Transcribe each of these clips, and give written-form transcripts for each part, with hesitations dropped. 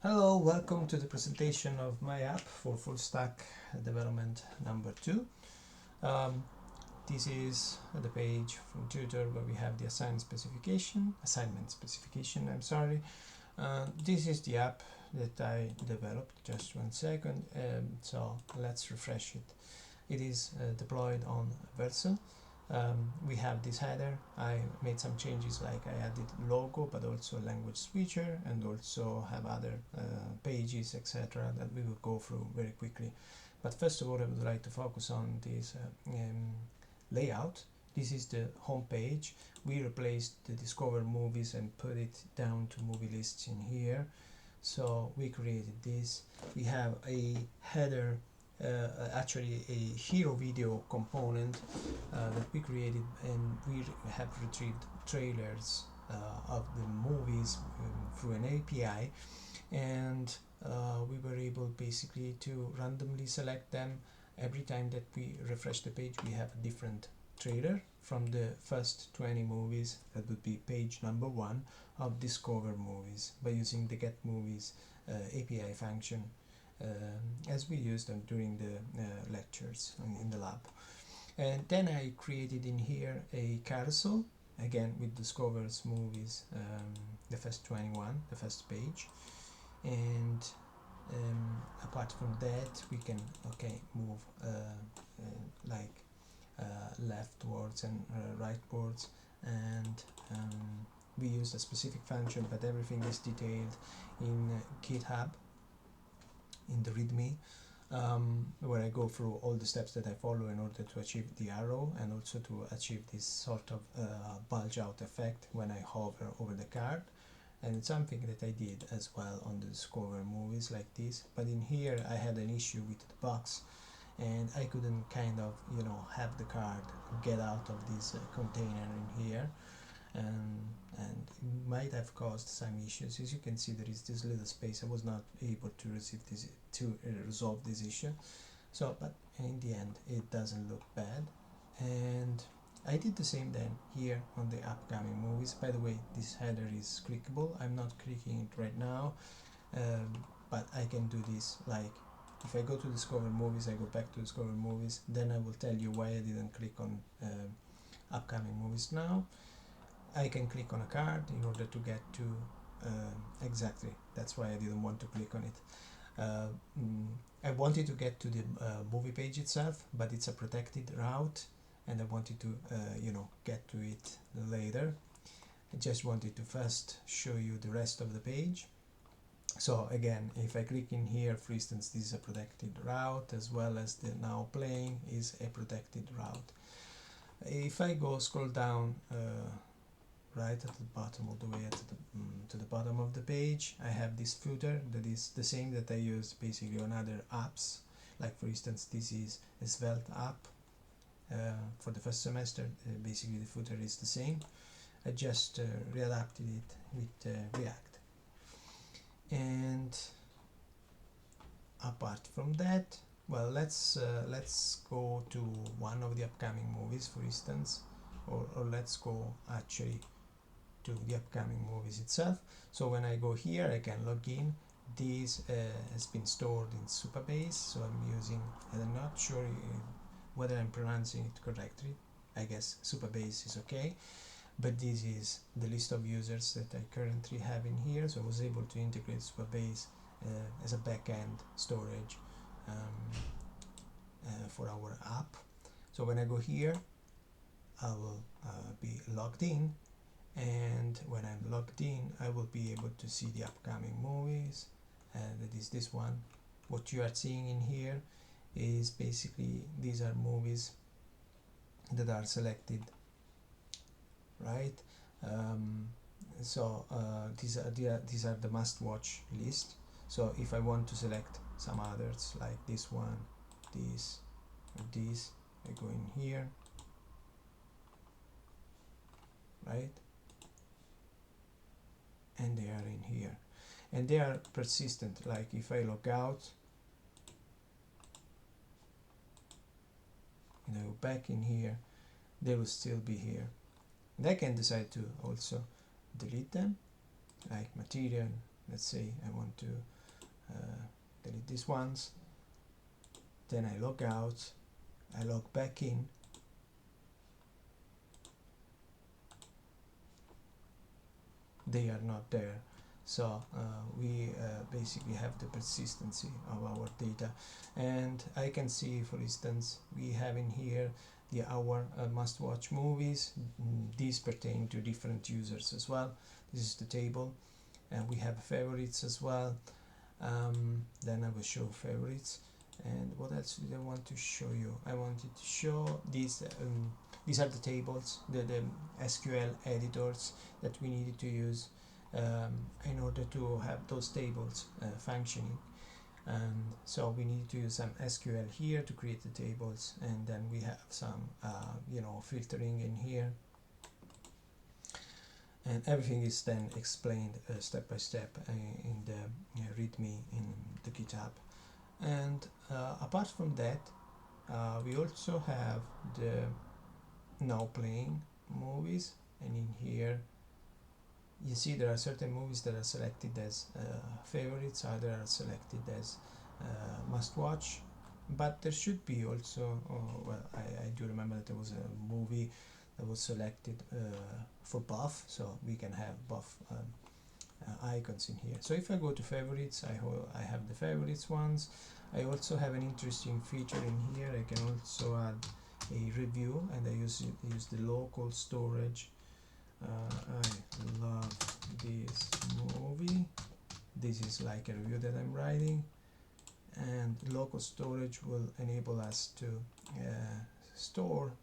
Hello, welcome to the presentation of my app for full stack development number 2. Um, this is the page from tutor where we have the assignment specification. This is the app that I developed. Just one second. So let's refresh it. It is deployed on Vercel. We have this header. I made some changes, like I added logo but also language switcher, and also have other pages, etc., that we will go through very quickly. But first of all, I would like to focus on this layout. This is the home page. We replaced the discover movies and put it down to movie lists in here. So we created this. We have a header, actually a hero video component that we created, and we have retrieved trailers of the movies through an API, and we were able basically to randomly select them. Every time that we refresh the page, we have a different trailer from the first 20 movies. That would be page number 1 of discover movies, by using the get movies API function, as we used them during the lectures in the lab. And then I created in here a carousel, again with discovers movies, the first 21, the first page. And apart from that, we can move like leftwards and rightwards, and we use a specific function, but everything is detailed in GitHub in the README, where I go through all the steps that I follow in order to achieve the arrow, and also to achieve this sort of bulge out effect when I hover over the card. And it's something that I did as well on the discover movies like this, but in here I had an issue with the box, and I couldn't have the card get out of this container in here, and it might have caused some issues. As you can see, there is this little space. I was not able to resolve this issue. So, but in the end, it doesn't look bad. And I did the same then here on the upcoming movies. By the way, this header is clickable. I'm not clicking it right now, but I can do this. Like, if I go to discover movies, I go back to discover movies, then I will tell you why I didn't click on upcoming movies now. I can click on a card in order to get to exactly, that's why I didn't want to click on it. I wanted to get to the movie page itself, but it's a protected route, and I wanted to get to it later. I just wanted to first show you the rest of the page. So again, if I click in here, for instance, this is a protected route, as well as the now playing is a protected route. If I go scroll down right at the bottom, all the way to the bottom of the page, I have this footer that is the same that I use basically on other apps. Like, for instance, this is a Svelte app for the first semester. Basically the footer is the same. I just readapted it with React. And apart from that, well, let's go to one of the upcoming movies, for instance, or let's go actually to the upcoming movies itself. So when I go here, I can log in. This has been stored in Supabase, so I'm using, and I'm not sure whether I'm pronouncing it correctly. I guess Supabase is okay, but this is the list of users that I currently have in here. So I was able to integrate Supabase as a backend storage for our app. So when I go here, I will be logged in, and when I'm logged in, I will be able to see the upcoming movies. That is this one. What you are seeing in here is basically, these are movies that are selected, right? These are the must-watch list. So if I want to select some others, like this one, this, or this, I go in here, right? And they are in here, and they are persistent. Like if I log out and I go back in here, they will still be here. And I can decide to also delete them, like material, let's say I want to delete these ones, then I log out, I log back in, they are not there. So we basically have the persistency of our data, and I can see, for instance, we have in here our must watch movies. These pertain to different users as well. This is the table, and we have favorites as well. Then I will show favorites. And what else did I want to show you? I wanted to show these are the tables, the SQL editors that we needed to use in order to have those tables functioning. And so we need to use some SQL here to create the tables, and then we have some filtering in here, and everything is then explained step by step in the README in the GitHub. And apart from that, we also have the now playing movies, and in here you see there are certain movies that are selected as favorites, other are selected as must watch, but there should be also I do remember that there was a movie that was selected for buff, so we can have buff icons in here. So if I go to favorites, I have the favorites ones. I also have an interesting feature in here. I can also add a review, and I use the local storage. I love this movie. This is like a review that I'm writing, and local storage will enable us to store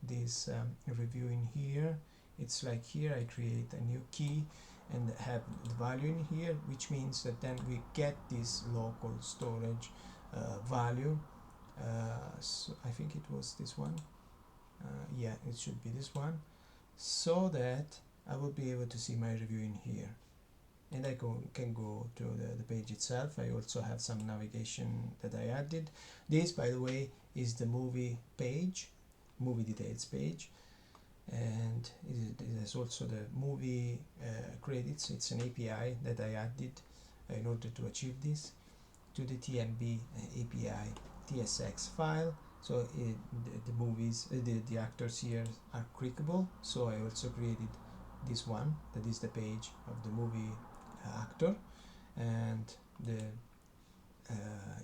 this review in here. It's like here I create a new key and have the value in here, which means that then we get this local storage value. So I think it was this one. Yeah, it should be this one, so that I will be able to see my review in here, and I can go to the page itself. I also have some navigation that I added. This, by the way, is the movie page, movie details page, and it is also the movie credits. It's an API that I added in order to achieve this, to the TMB API TSX file. So the movies, the actors here are clickable. So I also created this one, that is the page of the movie actor, and the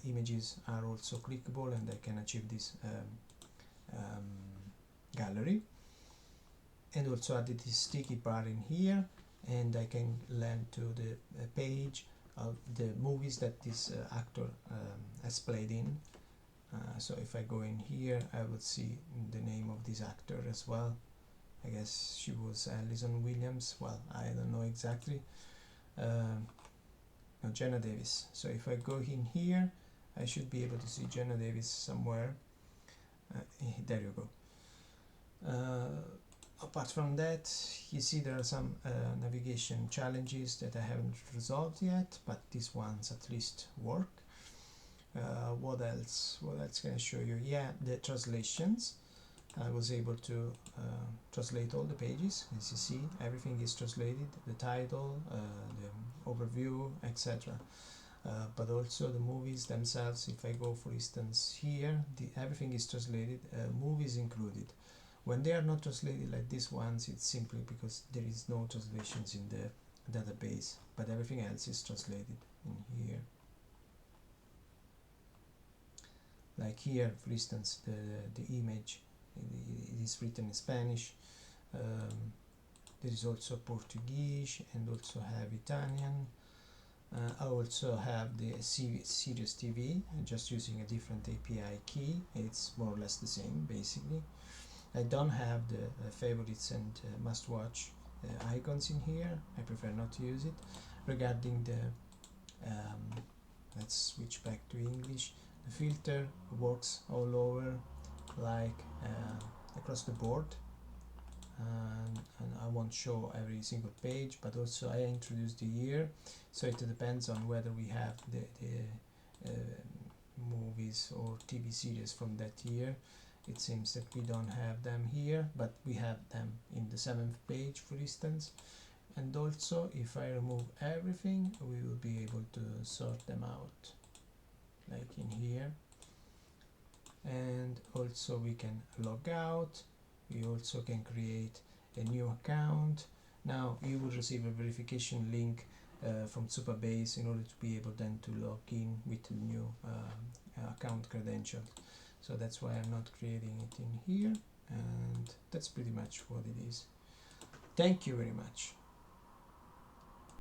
images are also clickable, and I can achieve this gallery. And also added this sticky bar in here, and I can land to the page of the movies that this actor has played in. So if I go in here, I will see the name of this actor as well. I guess she was Alison Williams. Well, I don't know exactly. No, Jenna Davis. So if I go in here, I should be able to see Jenna Davis somewhere. There you go. Apart from that, you see there are some navigation challenges that I haven't resolved yet, but these ones at least work. What else can I show you? Yeah, the translations. I was able to translate all the pages. As you see, everything is translated, the title, the overview, etc. But also the movies themselves. If I go, for instance, here, everything is translated, movies included. When they are not translated like these ones, it's simply because there is no translations in the database, but everything else is translated in here. Like here, for instance, the image, it is written in Spanish. There is also Portuguese, and also have Italian. I also have the Sirius TV, just using a different API key. It's more or less the same, basically. I don't have the favorites and must-watch icons in here. I prefer not to use it. Regarding the, let's switch back to English. The filter works all over, like across the board. And I won't show every single page, but also I introduced the year, so it depends on whether we have the movies or TV series from that year. It seems that we don't have them here, but we have them in the 7th page, for instance. And also, if I remove everything, we will be able to sort them out, like in here. And also we can log out. We also can create a new account. Now you will receive a verification link from Supabase in order to be able then to log in with the new account credentials. So that's why I'm not creating it in here, and that's pretty much what it is. Thank you very much.